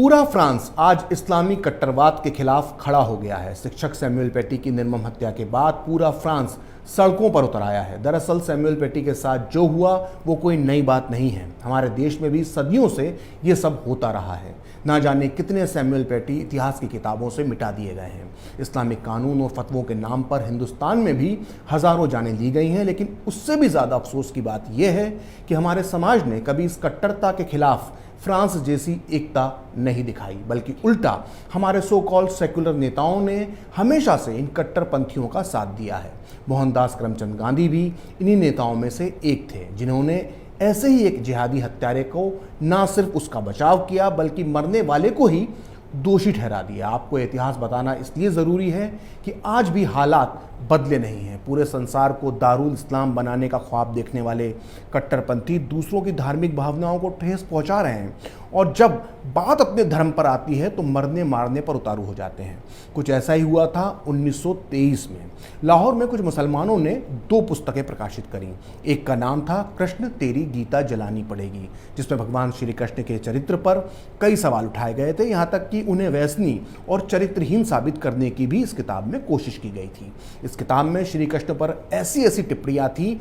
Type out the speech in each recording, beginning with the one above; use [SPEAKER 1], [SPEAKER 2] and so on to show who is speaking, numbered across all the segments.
[SPEAKER 1] पूरा फ्रांस आज इस्लामी कट्टरवाद के खिलाफ खड़ा हो गया है। शिक्षक सैमुअल पैटी की निर्मम हत्या के बाद पूरा फ्रांस सड़कों पर उतर आया है। दरअसल सैमुअल पैटी के साथ जो हुआ वो कोई नई बात नहीं है। हमारे देश में भी सदियों से ये सब होता रहा है। ना जाने कितने सैमुअल पैटी इतिहास की किताबों से मिटा दिए गए हैं। इस्लामिक कानून और फतवों के नाम पर हिंदुस्तान में भी हज़ारों जानें ली गई हैं, लेकिन उससे भी ज़्यादा अफसोस की बात यह है कि हमारे समाज ने कभी इस कट्टरता के खिलाफ फ्रांस जैसी एकता नहीं दिखाई, बल्कि उल्टा हमारे सो कॉल्ड सेक्युलर नेताओं ने हमेशा से इन कट्टरपंथियों का साथ दिया है। मोहनदास करमचंद गांधी भी इन्हीं नेताओं में से एक थे, जिन्होंने ऐसे ही एक जिहादी हत्यारे को ना सिर्फ उसका बचाव किया बल्कि मरने वाले को ही दोषी ठहरा दिया। आपको इतिहास बताना इसलिए ज़रूरी है कि आज भी हालात बदले नहीं हैं। पूरे संसार को दारुल इस्लाम बनाने का ख्वाब देखने वाले कट्टरपंथी दूसरों की धार्मिक भावनाओं को ठेस पहुंचा रहे हैं, और जब बात अपने धर्म पर आती है तो मरने मारने पर उतारू हो जाते हैं। कुछ ऐसा ही हुआ था 1923 में। लाहौर में कुछ मुसलमानों ने 2 पुस्तकें प्रकाशित करीं। एक का नाम था कृष्ण तेरी गीता जलानी पड़ेगी, जिसमें भगवान श्री कृष्ण के चरित्र पर कई सवाल उठाए गए थे, यहाँ तक कि उन्हें व्यसनी और चरित्रहीन साबित करने की भी इस किताब में कोशिश की गई थी। इस किताब में श्री कृष्ण पर ऐसी ऐसी टिप्पणियाँ थी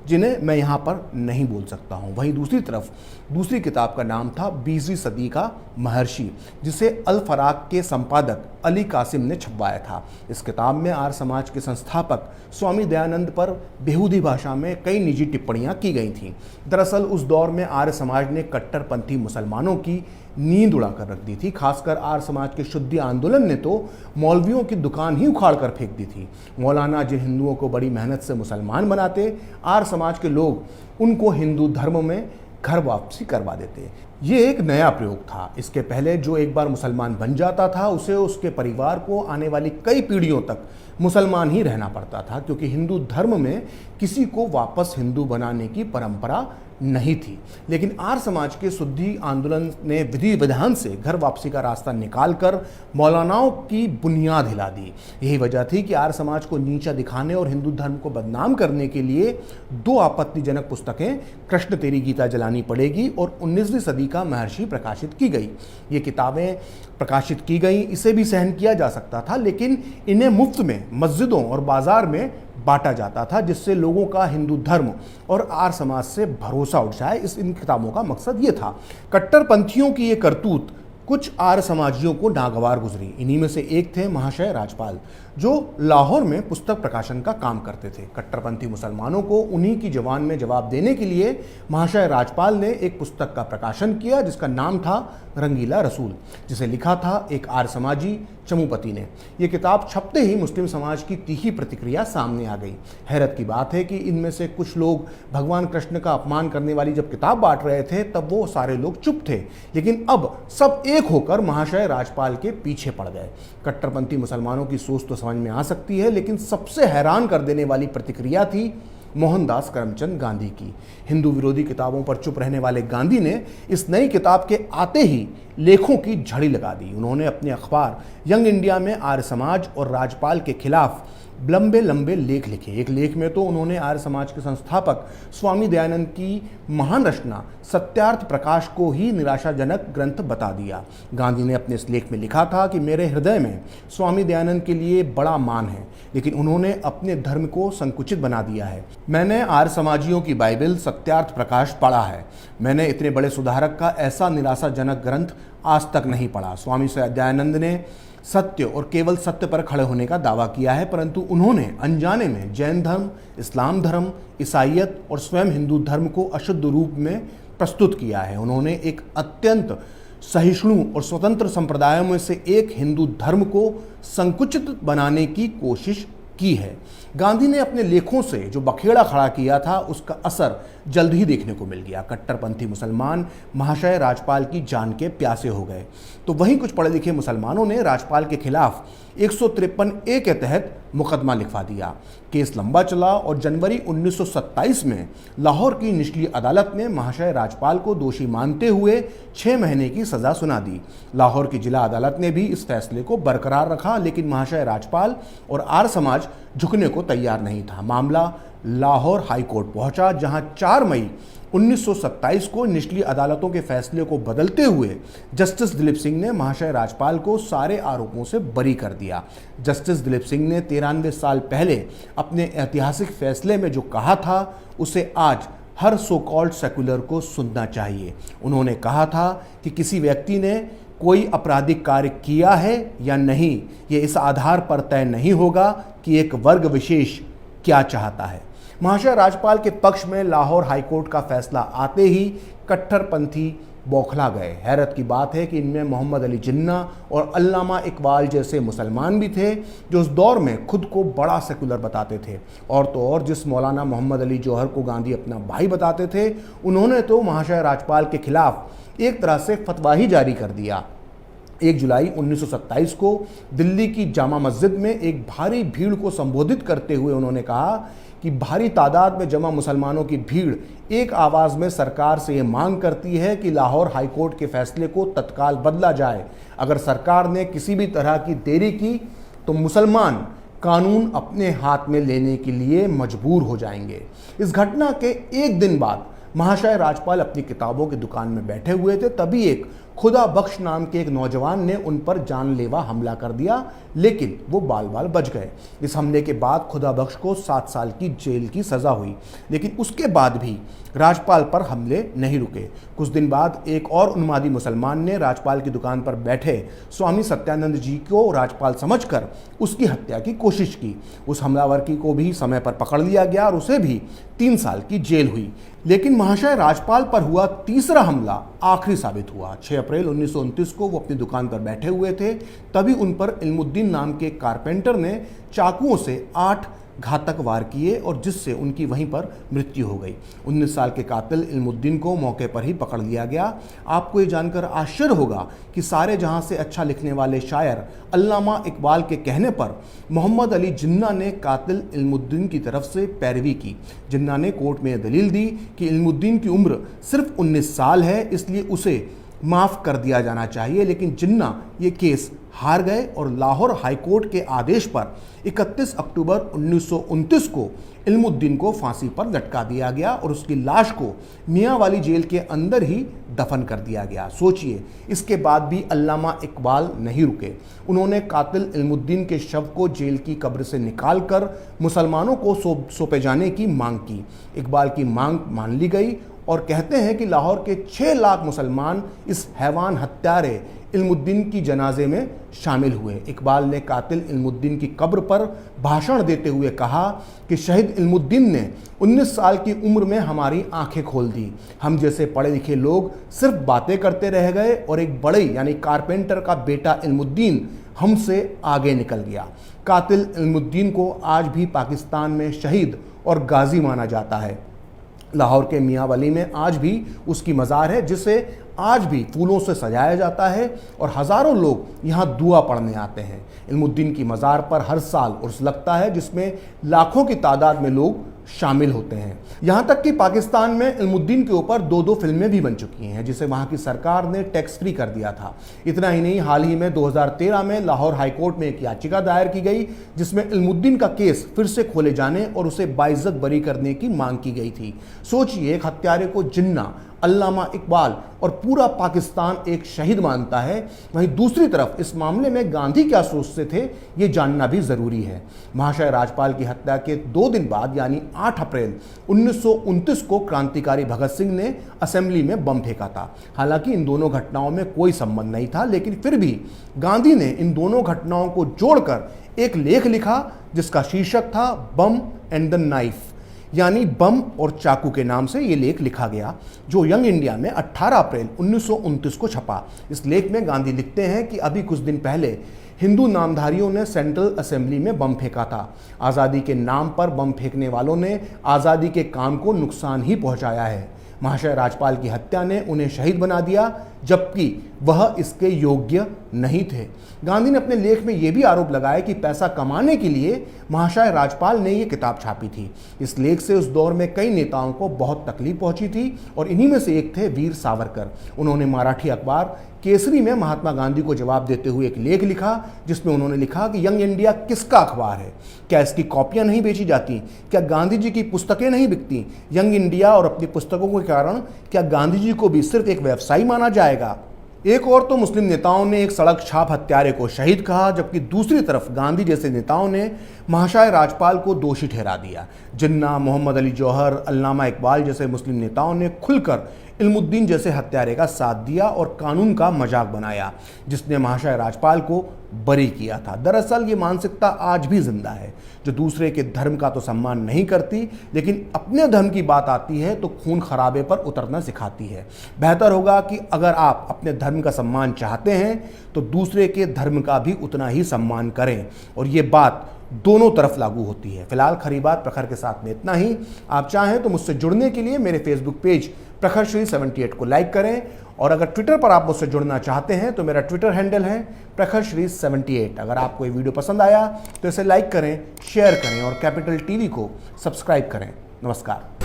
[SPEAKER 1] जिन्हें मैं यहाँ पर नहीं बोल सकता हूँ। वहीं दूसरी तरफ दूसरी किताब का नाम था 20वीं सदी का महर्षि, जिसे अल फराक के संपादक अली कासिम ने छपवाया था। इस किताब में आर्य समाज के संस्थापक स्वामी दयानंद पर बेहूदी भाषा में कई निजी टिप्पणियाँ की गई थीं। दरअसल उस दौर में आर्य समाज ने कट्टरपंथी मुसलमानों की नींद उड़ाकर रख दी थी। खासकर आर्य समाज के शुद्धि आंदोलन ने तो मौलवियों की दुकान ही उखाड़ कर फेंक दी थी। मौलाना जिन हिंदुओं को बड़ी मेहनत से मुसलमान बनाते, आर्य समाज के लोग उनको हिंदू धर्म में घर वापसी करवा देते। ये एक नया प्रयोग था। इसके पहले जो एक बार मुसलमान बन जाता था उसे उसके परिवार को आने वाली कई पीढ़ियों तक मुसलमान ही रहना पड़ता था, क्योंकि हिंदू धर्म में किसी को वापस हिंदू बनाने की परंपरा नहीं थी। लेकिन आर्य समाज के शुद्धि आंदोलन ने विधि विधान से घर वापसी का रास्ता निकालकर मौलानाओं की बुनियाद हिला दी। यही वजह थी कि आर्य समाज को नीचा दिखाने और हिंदू धर्म को बदनाम करने के लिए 2 आपत्तिजनक पुस्तकें कृष्ण तेरी गीता जलानी पड़ेगी और 19वीं सदी का महर्षि प्रकाशित की गई। ये किताबें प्रकाशित की गई, इसे भी सहन किया जा सकता था, लेकिन इन्हें मुफ्त में मस्जिदों और बाजार में बांटा जाता था, जिससे लोगों का हिंदू धर्म और आर्य समाज से भरोसा उठ जाए। इन किताबों का मकसद ये था। कट्टरपंथियों की ये करतूत कुछ आर्य समाजियों को नागवार गुजरी। इन्हीं में से एक थे महाशय राजपाल, जो लाहौर में पुस्तक प्रकाशन का काम करते थे। कट्टरपंथी मुसलमानों को उन्हीं की जबान में जवाब देने के लिए महाशय राजपाल ने एक पुस्तक का प्रकाशन किया, जिसका नाम था रंगीला रसूल, जिसे लिखा था एक आर्य समाजी चमुपति ने। यह किताब छपते ही मुस्लिम समाज की तीखी प्रतिक्रिया सामने आ गई। हैरत की बात है कि इनमें से कुछ लोग भगवान कृष्ण का अपमान करने वाली जब किताब बांट रहे थे तब वो सारे लोग चुप थे, लेकिन अब सब एक होकर महाशय राजपाल के पीछे पड़ गए। कट्टरपंथी मुसलमानों की सोच तो समझ में आ सकती है, लेकिन सबसे हैरान कर देने वाली प्रतिक्रिया थी मोहनदास करमचंद गांधी की। हिंदू विरोधी किताबों पर चुप रहने वाले गांधी ने इस नई किताब के आते ही लेखों की झड़ी लगा दी। उन्होंने अपने अखबार यंग इंडिया में आर्य समाज और राजपाल के खिलाफ लंबे लंबे लेख लिखे। एक लेख में तो उन्होंने आर्य समाज के संस्थापक स्वामी दयानंद की महान रचना सत्यार्थ प्रकाश को ही निराशाजनक ग्रंथ बता दिया। गांधी ने अपने इस लेख में लिखा था कि मेरे हृदय में स्वामी दयानंद के लिए बड़ा मान है, लेकिन उन्होंने अपने धर्म को संकुचित बना दिया है। मैंने आर्य समाजियों की बाइबल सत्यार्थ प्रकाश पढ़ा है। मैंने इतने बड़े सुधारक का ऐसा निराशाजनक ग्रंथ आज तक नहीं पढ़ा। स्वामी दयानंद ने सत्य और केवल सत्य पर खड़े होने का दावा किया है, परंतु उन्होंने अनजाने में जैन धर्म, इस्लाम धर्म, ईसाईयत और स्वयं हिंदू धर्म को अशुद्ध रूप में प्रस्तुत किया है। उन्होंने एक अत्यंत सहिष्णु और स्वतंत्र संप्रदायों में से एक हिंदू धर्म को संकुचित बनाने की कोशिश की है। गांधी ने अपने लेखों से जो बखेड़ा खड़ा किया था उसका असर जल्द ही देखने को मिल गया। कट्टरपंथी मुसलमान महाशय राजपाल की जान के प्यासे हो गए, तो वहीं कुछ पढ़े लिखे मुसलमानों ने राजपाल के खिलाफ 153A के तहत मुकदमा लिखवा दिया। केस लंबा चला और जनवरी 1927 में लाहौर की निचली अदालत ने महाशय राजपाल को दोषी मानते हुए 6 महीने की सजा सुना दी। लाहौर की जिला अदालत ने भी इस फैसले को बरकरार रखा, लेकिन महाशय राजपाल और आर्य समाज झुकने को तैयार नहीं था। मामला लाहौर हाई कोर्ट पहुंचा, जहां 4 मई 1927 को निचली अदालतों के फैसले को बदलते हुए जस्टिस दिलीप सिंह ने महाशय राजपाल को सारे आरोपों से बरी कर दिया। जस्टिस दिलीप सिंह ने 93 साल पहले अपने ऐतिहासिक फैसले में जो कहा था उसे आज हर सो कॉल्ड सेक्युलर को सुनना चाहिए। उन्होंने कहा था कि किसी व्यक्ति ने कोई आपराधिक कार्य किया है या नहीं, ये इस आधार पर तय नहीं होगा कि एक वर्ग विशेष क्या चाहता है। महाशय राजपाल के पक्ष में लाहौर हाईकोर्ट का फैसला आते ही कट्टरपंथी बौखला गए। हैरत की बात है कि इनमें मोहम्मद अली जिन्ना और अल्लामा इकबाल जैसे मुसलमान भी थे जो उस दौर में खुद को बड़ा सेकुलर बताते थे। और तो और जिस मौलाना मोहम्मद अली जौहर को गांधी अपना भाई बताते थे, उन्होंने तो महाशय राजपाल के खिलाफ एक तरह से फतवा ही जारी कर दिया। 1 जुलाई 1927 को दिल्ली की जामा मस्जिद में एक भारी भीड़ को संबोधित करते हुए उन्होंने कहा कि भारी तादाद में जमा मुसलमानों की भीड़ एक आवाज़ में सरकार से ये मांग करती है कि लाहौर हाईकोर्ट के फैसले को तत्काल बदला जाए। अगर सरकार ने किसी भी तरह की देरी की तो मुसलमान कानून अपने हाथ में लेने के लिए मजबूर हो जाएंगे। इस घटना के एक दिन बाद महाशय राजपाल अपनी किताबों की दुकान में बैठे हुए थे, तभी एक खुदा बख्श नाम के एक नौजवान ने उन पर जानलेवा हमला कर दिया, लेकिन वो बाल बाल बच गए। इस हमले के बाद खुदा बख्श को 7 साल की जेल की सज़ा हुई, लेकिन उसके बाद भी राजपाल पर हमले नहीं रुके। कुछ दिन बाद एक और उन्मादी मुसलमान ने राजपाल की दुकान पर बैठे स्वामी सत्यानंद जी को राजपाल समझकर उसकी हत्या की कोशिश की। उस हमलावर की को भी समय पर पकड़ लिया गया और उसे भी 3 साल की जेल हुई। लेकिन महाशय राजपाल पर हुआ तीसरा हमला आखिरी साबित हुआ। 6 अप्रैल 1929 को वो अपनी दुकान पर बैठे हुए थे, तभी उन पर इल्मुद्दीन नाम के कारपेंटर ने चाकुओं से 8 घातक वार किए और जिससे उनकी वहीं पर मृत्यु हो गई। 19 साल के कातिल इल्मुद्दीन को मौके पर ही पकड़ लिया गया। आपको ये जानकर आश्चर्य होगा कि सारे जहां से अच्छा लिखने वाले शायर अल्लामा इकबाल के कहने पर मोहम्मद अली जिन्ना ने कातिल इल्मुद्दीन की तरफ से पैरवी की। जिन्ना ने कोर्ट में दलील दी कि इल्मुद्दीन की उम्र सिर्फ 19 साल है, इसलिए उसे माफ़ कर दिया जाना चाहिए। लेकिन जिन्ना ये केस हार गए और लाहौर हाईकोर्ट के आदेश पर 31 अक्टूबर 1929 को इल्मुद्दीन को फांसी पर लटका दिया गया और उसकी लाश को मियाँ वाली जेल के अंदर ही दफन कर दिया गया। सोचिए, इसके बाद भी अल्लामा इकबाल नहीं रुके। उन्होंने कातिल इल्मुद्दीन के शव को जेल की कब्र से निकालकर मुसलमानों को सौंपे जाने की मांग की। इकबाल की मांग मान ली गई और कहते हैं कि लाहौर के 6 लाख मुसलमान इस हैवान हत्यारे इल्मुद्दीन की जनाजे में शामिल हुए। इकबाल ने कातिल इल्मुद्दीन की कब्र पर भाषण देते हुए कहा कि शहीद इल्मुद्दीन ने 19 साल की उम्र में हमारी आंखें खोल दी। हम जैसे पढ़े लिखे लोग सिर्फ बातें करते रह गए और एक बड़े यानी कारपेंटर का बेटा इल्मुद्दीन हमसे आगे निकल गया। कातिल इल्मुद्दीन को आज भी पाकिस्तान में शहीद और गाजी माना जाता है। लाहौर के मियाँ वाली में आज भी उसकी मज़ार है, जिसे आज भी फूलों से सजाया जाता है और हज़ारों लोग यहाँ दुआ पढ़ने आते हैं। इल्मुद्दीन की मज़ार पर हर साल उर्स लगता है, जिसमें लाखों की तादाद में लोग शामिल होते हैं। यहाँ तक कि पाकिस्तान में इल्मुद्दीन के ऊपर 2 फिल्में भी बन चुकी हैं, जिसे वहाँ की सरकार ने टैक्स फ्री कर दिया था। इतना ही नहीं, हाल ही में 2013 में लाहौर हाईकोर्ट में एक याचिका दायर की गई, जिसमें इल्मुद्दीन का केस फिर से खोले जाने और उसे बाइज्जत बरी करने की मांग की गई थी। सोचिए, एक हत्यारे को जिन्ना, अल्लामा इकबाल और पूरा पाकिस्तान एक शहीद मानता है। वहीं दूसरी तरफ इस मामले में गांधी क्या सोचते थे, ये जानना भी ज़रूरी है। महाशय राजपाल की हत्या के 2 दिन बाद यानी 8 अप्रैल 1929 को क्रांतिकारी भगत सिंह ने असेंबली में बम फेंका था। हालांकि इन दोनों घटनाओं में कोई संबंध नहीं था, लेकिन फिर भी गांधी ने इन दोनों घटनाओं को जोड़कर एक लेख लिखा जिसका शीर्षक था बम एंड द नाइफ, यानी बम और चाकू के नाम से ये लेख लिखा गया, जो यंग इंडिया में 18 अप्रैल 1929 को छपा। इस लेख में गांधी लिखते हैं कि अभी कुछ दिन पहले हिंदू नामधारियों ने सेंट्रल असेंबली में बम फेंका था। आज़ादी के नाम पर बम फेंकने वालों ने आज़ादी के काम को नुकसान ही पहुंचाया है। महाशय राजपाल की हत्या ने उन्हें शहीद बना दिया, जबकि वह इसके योग्य नहीं थे। गांधी ने अपने लेख में यह भी आरोप लगाया कि पैसा कमाने के लिए महाशय राजपाल ने यह किताब छापी थी। इस लेख से उस दौर में कई नेताओं को बहुत तकलीफ पहुंची थी और इन्हीं में से एक थे वीर सावरकर। उन्होंने मराठी अखबार केसरी में महात्मा गांधी को जवाब देते हुए एक लेख लिखा, जिसमें उन्होंने लिखा कि यंग इंडिया किसका अखबार है? क्या इसकी कॉपियां नहीं बेची जाती? क्या गांधी जी की पुस्तकें नहीं बिकती? यंग इंडिया और अपनी पुस्तकों के कारण क्या गांधी जी को भी सिर्फ एक व्यवसायी माना जाएगा? एक और तो मुस्लिम नेताओं ने एक सड़क छाप हत्यारे को शहीद कहा, जबकि दूसरी तरफ गांधी जैसे नेताओं ने महाशय राजपाल को दोषी ठहरा दिया। जिन्ना, मोहम्मद अली जौहर, अल्लामा इकबाल जैसे मुस्लिम नेताओं ने खुलकर इल्मुद्दीन जैसे हत्यारे का साथ दिया और कानून का मजाक बनाया, जिसने महाशय राजपाल को बरी किया था। दरअसल ये मानसिकता आज भी जिंदा है, जो दूसरे के धर्म का तो सम्मान नहीं करती, लेकिन अपने धर्म की बात आती है तो खून खराबे पर उतरना सिखाती है। बेहतर होगा कि अगर आप अपने धर्म का सम्मान चाहते हैं तो दूसरे के धर्म का भी उतना ही सम्मान करें, और ये बात दोनों तरफ लागू होती है। फिलहाल खरी बात प्रखर के साथ में इतना ही। आप चाहें तो मुझसे जुड़ने के लिए मेरे फेसबुक पेज प्रखर श्री 78 को लाइक करें, और अगर ट्विटर पर आप मुझसे जुड़ना चाहते हैं तो मेरा ट्विटर हैंडल है प्रखर श्री 78। अगर आपको ये वीडियो पसंद आया तो इसे लाइक करें, शेयर करें और कैपिटल टीवी को सब्सक्राइब करें। नमस्कार।